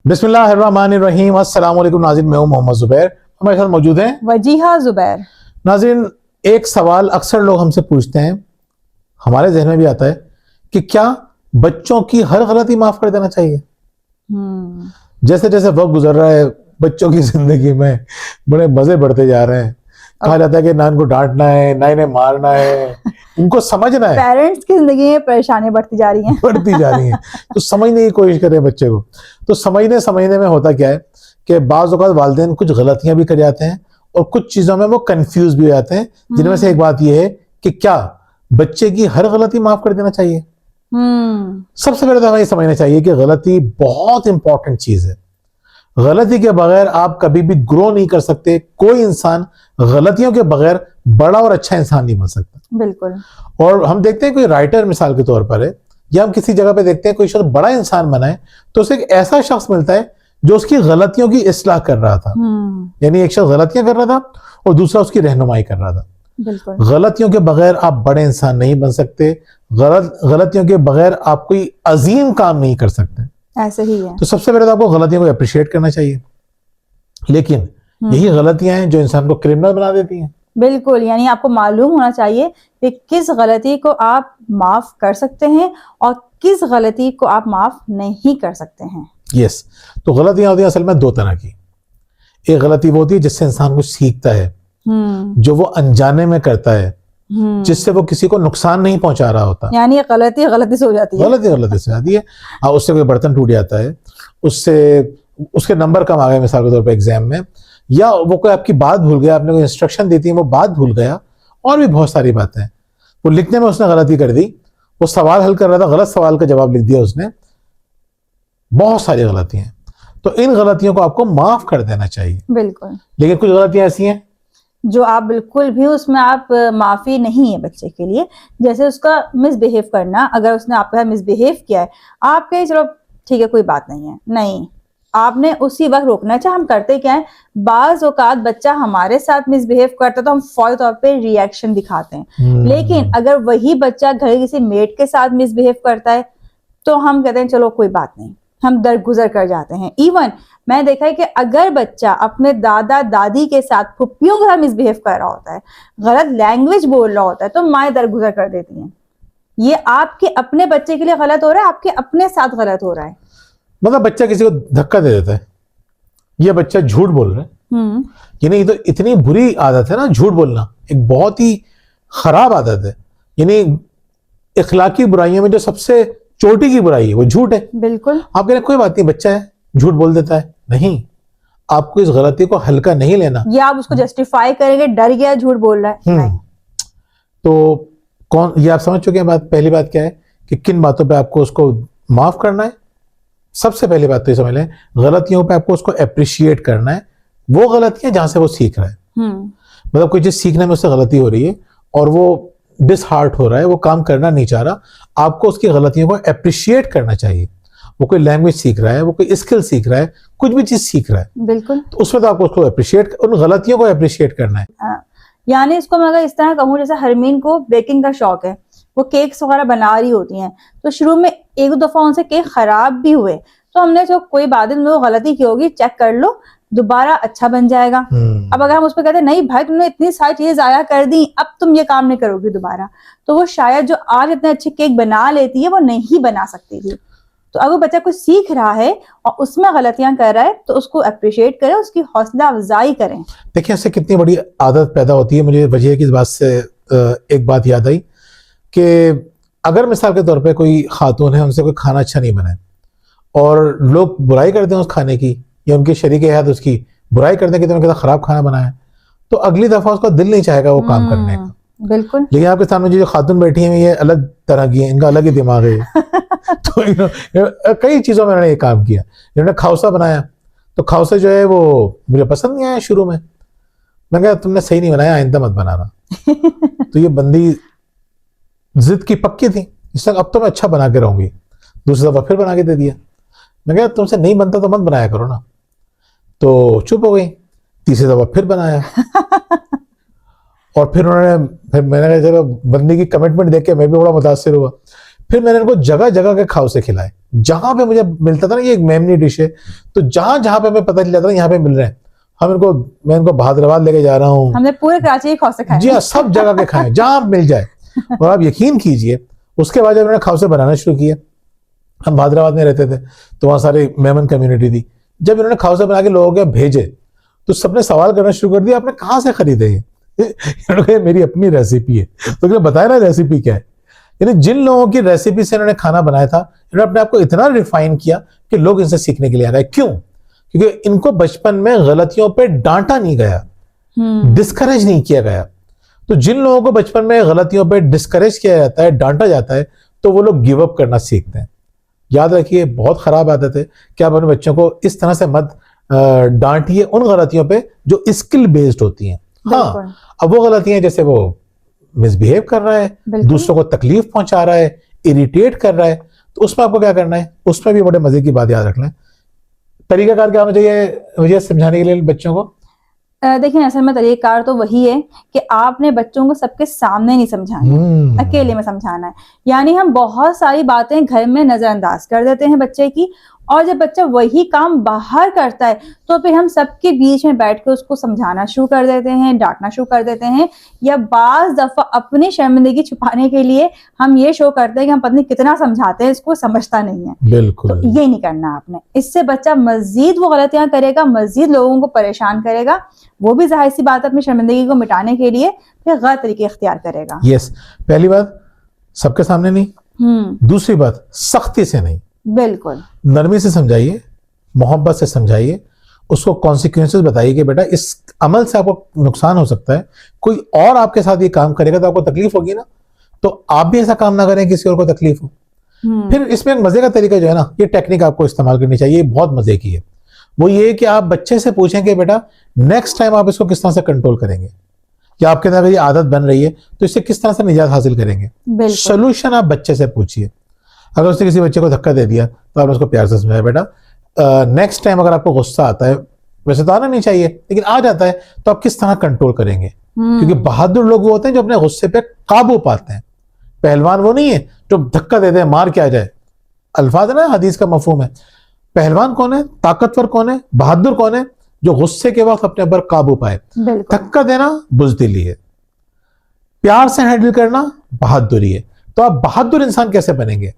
بسم اللہ الرحمن الرحیم۔ السلام علیکم ناظرین، میں ہوں محمد زبیر، ہمارے ساتھ موجود ہیں وجیحہ زبیر۔ ناظرین، ایک سوال اکثر لوگ ہم سے پوچھتے ہیں، ہمارے ذہن میں بھی آتا ہے کہ کیا بچوں کی ہر غلطی معاف کر دینا چاہیے؟ جیسے جیسے وقت گزر رہا ہے بچوں کی زندگی میں بڑے مزے بڑھتے جا رہے ہیں، کہا جاتا ہے کہ نہ ان کو ڈانٹنا ہے نہ انہیں مارنا ہے، ان کو سمجھنا ہے۔ پیرنٹس کی زندگی میں پریشانیاں بڑھتی جا رہی ہیں تو سمجھنے کی کوشش کریں بچے کو۔ تو سمجھنے میں ہوتا کیا ہے کہ بعض اوقات والدین کچھ غلطیاں بھی کر جاتے ہیں اور کچھ چیزوں میں وہ کنفیوز بھی ہو جاتے ہیں، جن میں سے ایک بات یہ ہے کہ کیا بچے کی ہر غلطی معاف کر دینا چاہیے؟ سب سے پہلے تو ہمیں یہ سمجھنا چاہیے کہ غلطی بہت امپورٹنٹ چیز ہے۔ غلطی کے بغیر آپ کبھی بھی گرو نہیں کر سکتے۔ کوئی انسان غلطیوں کے بغیر بڑا اور اچھا انسان نہیں بن سکتا۔ بالکل۔ اور ہم دیکھتے ہیں کوئی رائٹر مثال کے طور پر ہے، یا ہم کسی جگہ پہ دیکھتے ہیں کوئی شخص بڑا انسان بنا ہے تو اسے ایک ایسا شخص ملتا ہے جو اس کی غلطیوں کی اصلاح کر رہا تھا۔ یعنی ایک شخص غلطیاں کر رہا تھا اور دوسرا اس کی رہنمائی کر رہا تھا۔ بالکل۔ غلطیوں کے بغیر آپ بڑے انسان نہیں بن سکتے، غلطیوں کے بغیر آپ کوئی عظیم کام نہیں کر سکتے۔ ایسے ہی ہے۔ تو سب سے پہلے تو آپ کو غلطیوں کو اپریشیٹ کرنا چاہیے، لیکن یہی غلطیاں ہیں جو انسان کو کرمنل بنا دیتی ہیں۔ بالکل، یعنی آپ کو معلوم ہونا چاہیے کہ کس غلطی کو آپ معاف کر سکتے ہیں اور کس غلطی کو آپ معاف نہیں کر سکتے ہیں۔ یس، تو غلطیاں ہوتی ہیں اصل میں دو طرح کی۔ ایک غلطی وہ ہوتی ہے جس سے انسان کچھ سیکھتا ہے، جو وہ انجانے میں کرتا ہے، جس سے وہ کسی کو نقصان نہیں پہنچا رہا ہوتا۔ یعنی غلطی سے ہو جاتی ہے۔ غلطی سے آتی ہے، اس سے کوئی برتن ٹوٹ جاتا ہے، اس کے نمبر کم آ گئے مثال کے طور پہ ایگزام میں، یا وہ کوئی آپ کی بات بھول گیا، آپ نے کوئی انسٹرکشن دی تھی وہ بات بھول گیا، اور بھی بہت ساری باتیں۔ وہ لکھنے میں اس نے غلطی کر دی، وہ سوال حل کر رہا تھا، غلط سوال کا جواب لکھ دیا اس نے۔ بہت ساری غلطیاں ہیں، تو ان غلطیوں کو آپ کو معاف کر دینا چاہیے۔ بالکل۔ لیکن کچھ غلطیاں ایسی ہیں جو آپ بالکل بھی اس میں آپ معافی نہیں ہے بچے کے لیے، جیسے اس کا مس بہیو کرنا۔ اگر اس نے آپ کے ساتھ مس بہیو کیا ہے، آپ کہیں چلو ٹھیک ہے کوئی بات نہیں ہے، نہیں، آپ نے اسی وقت روکنا ہے۔ ہم کرتے کیا ہے، بعض اوقات بچہ ہمارے ساتھ مس بہیو کرتا ہے تو ہم فوری طور پہ ری ایکشن دکھاتے ہیں، لیکن اگر وہی بچہ گھر کسی میٹ کے ساتھ مس بہیو کرتا ہے تو ہم کہتے ہیں چلو کوئی بات نہیں، ہم درگزر کر جاتے ہیں۔ ایون میں دیکھا ہے کہ اگر بچہ اپنے دادا دادی کے ساتھ پھپھیوں کے ساتھ مس بہیو کر رہا ہوتا ہے، غلط لینگویج بول رہا ہوتا ہے، تو مائیں درگزر کر دیتی ہیں۔ یہ آپ کے اپنے بچے کے لیے غلط ہو رہا ہے، آپ کے اپنے ساتھ غلط ہو رہا ہے۔ مطلب بچہ کسی کو دھکا دے دیتا ہے، یہ بچہ جھوٹ بول رہا ہے، یعنی یہ تو اتنی بری عادت ہے نا، جھوٹ بولنا ایک بہت ہی خراب عادت ہے۔ یعنی اخلاقی برائیوں میں جو سب سے چوٹی کی برائی ہے وہ جھوٹ ہے۔ بالکل۔ آپ کہتے ہیں کوئی بات نہیں، بچہ ہے جھوٹ بول دیتا ہے، نہیں، آپ کو اس غلطی کو ہلکا نہیں لینا۔ یا آپ اس کو جسٹیفائی کریں گے، ڈر گیا جھوٹ بول رہا ہے، نہیں۔ تو یہ آپ سمجھ چکے ہیں بات، پہلی بات کیا ہے کہ کن باتوں پہ آپ کو اس کو معاف کرنا ہے۔ سب سے پہلی بات تو یہ سمجھ لیں، غلطیوں پہ آپ کو اس کو اپریشیٹ کرنا ہے، وہ غلطیاں جہاں سے وہ سیکھ رہا ہے۔ مطلب کوئی چیز سیکھنے میں اس سے غلطی ہو رہی ہے اور وہ ڈس ہارٹ ہو رہا ہے، وہ کام کرنا نہیں چاہ رہا، آپ کو اس کی غلطیوں کو اپریشیٹ کرنا چاہیے۔ وہ کوئی لینگویج سیکھ رہا ہے، وہ کوئی اسکل سیکھ رہا ہے، کچھ بھی چیز سیکھ رہا ہے، بالکل، تو اس میں تو آپ کو اس کو اپریشیٹ، ان غلطیوں کو اپریشیٹ کرنا ہے۔ یعنی اس کو میں اگر اس طرح کہوں، جیسے ہرمین کو بیکنگ کا شوق ہے، وہ کیکس وغیرہ بنا رہی ہوتی ہیں، تو شروع میں ایک دو دفعہ ان سے کیک خراب بھی ہوئے تو ہم نے جو کوئی بات نہیں، وہ غلطی کی ہوگی، چیک کر لو، دوبارہ اچھا بن جائے گا۔ اب اگر ہم اس پہ کہتے ہیں نہیں بھائی تم نے اتنی ساری چیزیں ضائع کر دی، اب تم یہ کام نہیں کرو گی دوبارہ، تو وہ شاید جو آج اتنے اچھے کیک بنا لیتی ہے وہ نہیں بنا سکتی تھی۔ تو اگر بچہ کچھ سیکھ رہا ہے اور اس میں غلطیاں کر رہا ہے تو اس کو اپریشیٹ کریں، اس کی حوصلہ افزائی کریں۔ دیکھیں اس سے کتنی بڑی عادت پیدا ہوتی ہے۔ مجھے وجہ کی اس بات سے ایک بات یاد آئی کہ اگر مثال کے طور پہ کوئی خاتون ہے، ان سے کوئی کھانا اچھا نہیں بنا ہے اور لوگ برائی کرتے ہیں اس کھانے کی، یا ان کے شریک حیات اس کی برائی کرتے ہیں کہ تم نے کتنا خراب کھانا بنایا ہے، تو اگلی دفعہ اس کا دل نہیں چاہے گا وہ کام کرنے کا۔ بالکل۔ لیکن آپ کے سامنے جو خاتون بیٹھی ہیں یہ الگ طرح کی ہیں، ان کا الگ ہی دماغ ہے۔ تو کئی چیزوں میں انہوں نے یہ کام کیا۔ انہوں نے کھاوسا بنایا تو کھاوسا جو ہے وہ مجھے پسند نہیں آیا شروع میں کہا تم نے صحیح نہیں بنایا، آئندہ مت بنانا۔ تو یہ بندی ضد کی پکی تھی، اس طرح اب تو میں اچھا بنا کے رہوں گی، دوسری دفعہ پھر بنا کے دے دیا۔ میں کہا تم سے نہیں بنتا تو مت بنایا کرو نا، تو چپ ہو گئی، تیسری دفعہ پھر بنایا۔ اور پھر انہوں نے، پھر میں نے کہا چلو بندی کی کمٹمنٹ دیکھ کے میں بھی بڑا متاثر ہوا، پھر میں نے ان کو جگہ جگہ کے کھاؤسے کھلائے, جہاں پہ مجھے ملتا تھا نا یہ ایک میمنی ڈش ہے, تو جہاں پہ ہمیں پتہ چل جاتا تھا یہاں پہ مل رہے ہیں, میں ان کو بہادرآباد لے کے جا رہا ہوں. ہم نے پورے کراچی کے کھوسے کھائے. جی ہاں, سب جگہ کے کھائے جہاں مل جائے. اور آپ یقین کیجئے اس کے بعد جب انہوں نے کھاؤسے بنانا شروع کیے, ہم بہادرآباد میں رہتے تھے تو وہاں سارے میمن کمیونٹی تھی, جب انہوں نے کھاؤسے بنا کے لوگوں کے بھیجے تو سب نے سوال کرنا شروع کر دیا, آپ نے کہاں سے خریدے یہ؟ انہوں نے کہا میری اپنی ریسیپی ہے. تو انہوں نے بتایا نا ریسیپی کیا ہے. یعنی جن لوگوں کی ریسیپی سے انہوں نے کھانا بنایا تھا, انہوں نے اپنے آپ کو اتنا ریفائن کیا کہ لوگ ان سے سیکھنے کے لیے آ گئے. کیوں؟ کیونکہ ان کو بچپن میں غلطیوں پہ ڈانٹا نہیں گیا, ڈسکریج نہیں کیا گیا. تو جن لوگوں کو بچپن میں غلطیوں پہ ڈسکریج کیا جاتا ہے, ڈانٹا جاتا ہے, تو وہ لوگ گیو اپ کرنا سیکھتے ہیں. یاد رکھیے بہت خراب عادت ہے کہ آپ اپنے بچوں کو اس طرح سے مت ڈانٹیے ان غلطیوں پہ جو اسکل بیسڈ ہوتی ہیں. ہاں, اب وہ غلطیاں جیسے وہ مس بہیو کر رہا ہے, دوسروں کو تکلیف پہنچا رہا ہے, اریٹیٹ کر رہا ہے, تو اس میں آپ کو کیا کرنا ہے, اس میں بھی بڑے مزے کی بات یاد رکھ لیں. طریقہ کار کیا ہونا چاہیے مجھے سمجھانے کے لیے بچوں کو؟ دیکھیں اصل میں طریقہ کار تو وہی ہے کہ آپ نے بچوں کو سب کے سامنے نہیں سمجھانا, اکیلے میں سمجھانا ہے. یعنی ہم بہت ساری باتیں گھر میں نظر انداز کر دیتے ہیں بچے کی, اور جب بچہ وہی کام باہر کرتا ہے تو پھر ہم سب کے بیچ میں بیٹھ کے اس کو سمجھانا شروع کر دیتے ہیں, ڈانٹنا شروع کر دیتے ہیں, یا بعض دفعہ اپنی شرمندگی چھپانے کے لیے ہم یہ شو کرتے ہیں کہ ہم پتہ نہیں کتنا سمجھاتے ہیں, اس کو سمجھتا نہیں ہے. بالکل, تو یہ نہیں کرنا آپ نے. اس سے بچہ مزید وہ غلطیاں کرے گا, مزید لوگوں کو پریشان کرے گا, وہ بھی ظاہر سی بات اپنی شرمندگی کو مٹانے کے لیے پھر غلط طریقے اختیار کرے گا. یس, پہلی بات سب کے سامنے نہیں, دوسری بات سختی سے نہیں, بالکل نرمی سے سمجھائیے, محبت سے سمجھائیے, اس کو کانسیکوینسز بتائیے کہ بیٹا اس عمل سے آپ کو نقصان ہو سکتا ہے, کوئی اور آپ کے ساتھ یہ کام کرے گا تو آپ کو تکلیف ہوگی نا, تو آپ بھی ایسا کام نہ کریں کسی اور کو تکلیف ہو. پھر اس میں ایک مزے کا طریقہ جو ہے نا, یہ ٹیکنیک آپ کو استعمال کرنی چاہیے, یہ بہت مزے کی ہے. وہ یہ کہ آپ بچے سے پوچھیں کہ بیٹا نیکسٹ ٹائم آپ اس کو کس طرح سے کنٹرول کریں گے, یا آپ کے اندر یہ عادت بن رہی ہے تو اس سے کس طرح سے نجات حاصل کریں گے. سولوشن آپ بچے سے پوچھیے. اگر اس نے کسی بچے کو دھکا دے دیا تو آپ نے اس کو پیار سے سمجھایا, بیٹا نیکسٹ ٹائم اگر آپ کو غصہ آتا ہے, ویسے تو آنا نہیں چاہیے لیکن آ جاتا ہے, تو آپ کس طرح کنٹرول کریں گے. کیونکہ بہادر لوگ وہ ہوتے ہیں جو اپنے غصے پہ قابو پاتے ہیں. پہلوان وہ نہیں ہے جو دھکا دے دے مار کے آ جائے. الفاظ ہے نا, حدیث کا مفہوم ہے. پہلوان کون ہے, طاقتور کون ہے, بہادر کون ہے, جو غصے کے وقت اپنے اوپر قابو پائے. دھکا دینا بزدلی ہے, پیار سے ہینڈل کرنا بہادری ہے. تو آپ بہادر انسان کیسے بنیں گے,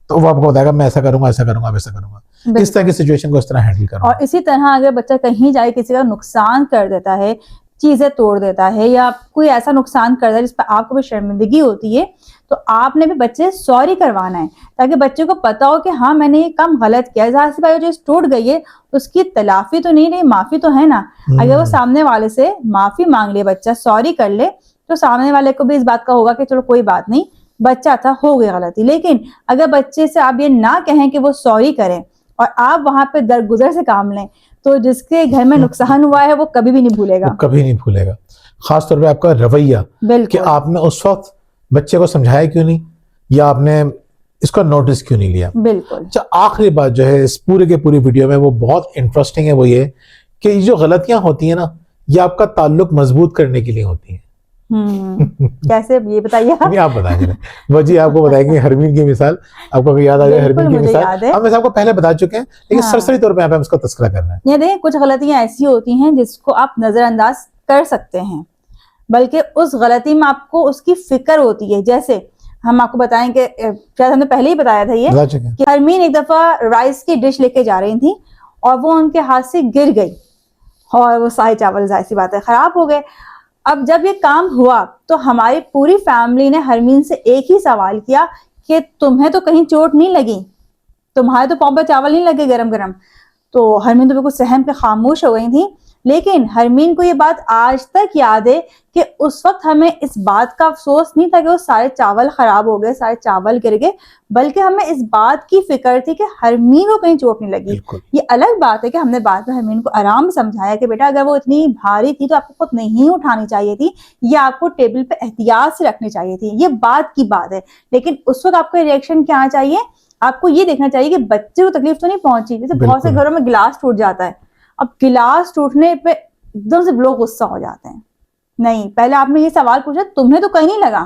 تو وہ آپ کو بتائے گا میں ایسا کروں گا, ایسا کروں گا, ویسا کروں گا, اس طرح کی سچویشن کو اس طرح ہینڈل کروں گا. اور اسی طرح اگر بچہ کہیں جائے کسی کا نقصان کر دیتا ہے, چیزیں توڑ دیتا ہے, یا کوئی ایسا نقصان کرتا ہے جس پہ آپ کو بھی شرمندگی ہوتی ہے, تو آپ نے بھی بچے سوری کروانا ہے, تاکہ بچے کو پتا ہو کہ ہاں میں نے یہ کام غلط کیا ہے. ظاہر سی بات جو ٹوٹ گئی ہے اس کی تلافی تو نہیں, معافی تو ہے نا. اگر وہ سامنے والے سے معافی مانگ لے, بچہ سوری کر لے, تو سامنے والے کو بھی اس بات کا ہوگا کہ چلو کوئی بات نہیں, بچہ تھا, ہو گئی غلطی. لیکن اگر بچے سے آپ یہ نہ کہیں کہ وہ سوری کریں اور آپ وہاں پہ درگزر سے کام لیں, تو جس کے گھر میں نقصان ہوا ہے وہ کبھی بھی نہیں بھولے گا, کبھی نہیں بھولے گا. خاص طور پہ آپ کا رویہ, کہ آپ نے اس وقت بچے کو سمجھایا کیوں نہیں, یا آپ نے اس کا نوٹس کیوں نہیں لیا. بالکل. اچھا, آخری بات جو ہے اس پورے کے پوری ویڈیو میں وہ بہت انٹرسٹنگ ہے, وہ یہ کہ یہ جو غلطیاں ہوتی ہیں نا, یہ آپ کا تعلق مضبوط کرنے کے لیے ہوتی ہیں. کیسے, یہ بتائیے آپ بتائیں گے. وہ جی آپ کو بتائیں گے ہرمین کی مثال, آپ کو یاد آ جائے ہرمین کی مثال, ہم ویسے آپ کو پہلے بتا چکے ہیں لیکن سرسری طور پہ یہاں پہ ہم اس کا تذکرہ کر رہے ہیں. یہ دیکھیں کچھ غلطیاں ایسی ہوتی ہیں جس کو آپ نظر انداز کر سکتے ہیں, بلکہ اس غلطی میں آپ کو اس کی فکر ہوتی ہے. جیسے ہم آپ کو بتائیں کہ شاید ہم نے پہلے ہی بتایا تھا یہ کہ ہرمین ایک دفعہ رائس کی ڈش لے کے جا رہی تھی اور وہ ان کے ہاتھ سے گر گئی, اور وہ سارے چاول ظاہر سی بات ہے خراب ہو گئے. اب جب یہ کام ہوا تو ہماری پوری فیملی نے ہرمین سے ایک ہی سوال کیا کہ تمہیں تو کہیں چوٹ نہیں لگی, تمہارے تو پاؤں پہ چاول نہیں لگے گرم گرم. تو ہرمین تو بالکل سہم پہ خاموش ہو گئی تھی. لیکن ہرمین کو یہ بات آج تک یاد ہے کہ اس وقت ہمیں اس بات کا افسوس نہیں تھا کہ وہ سارے چاول خراب ہو گئے, سارے چاول گر گئے, بلکہ ہمیں اس بات کی فکر تھی کہ ہرمین کو کہیں چوٹ نہیں لگی. یہ الگ بات ہے کہ ہم نے بعد میں ہرمین کو آرام سمجھایا کہ بیٹا اگر وہ اتنی بھاری تھی تو آپ کو خود نہیں اٹھانی چاہیے تھی, یا آپ کو ٹیبل پہ احتیاط سے رکھنی چاہیے تھی. یہ بات کی بات ہے. لیکن اس وقت آپ کا ریئیکشن کیا آنا چاہیے, آپ کو یہ دیکھنا چاہیے کہ بچے کو تکلیف تو نہیں پہنچی. جیسے بہت سے گھروں میں گلاس ٹوٹ جاتا ہے, اب گلاس ٹوٹنے پہ ایک دم سے لوگ غصہ ہو جاتے ہیں. نہیں, پہلے آپ نے یہ سوال پوچھا تمہیں تو کہیں نہیں لگا,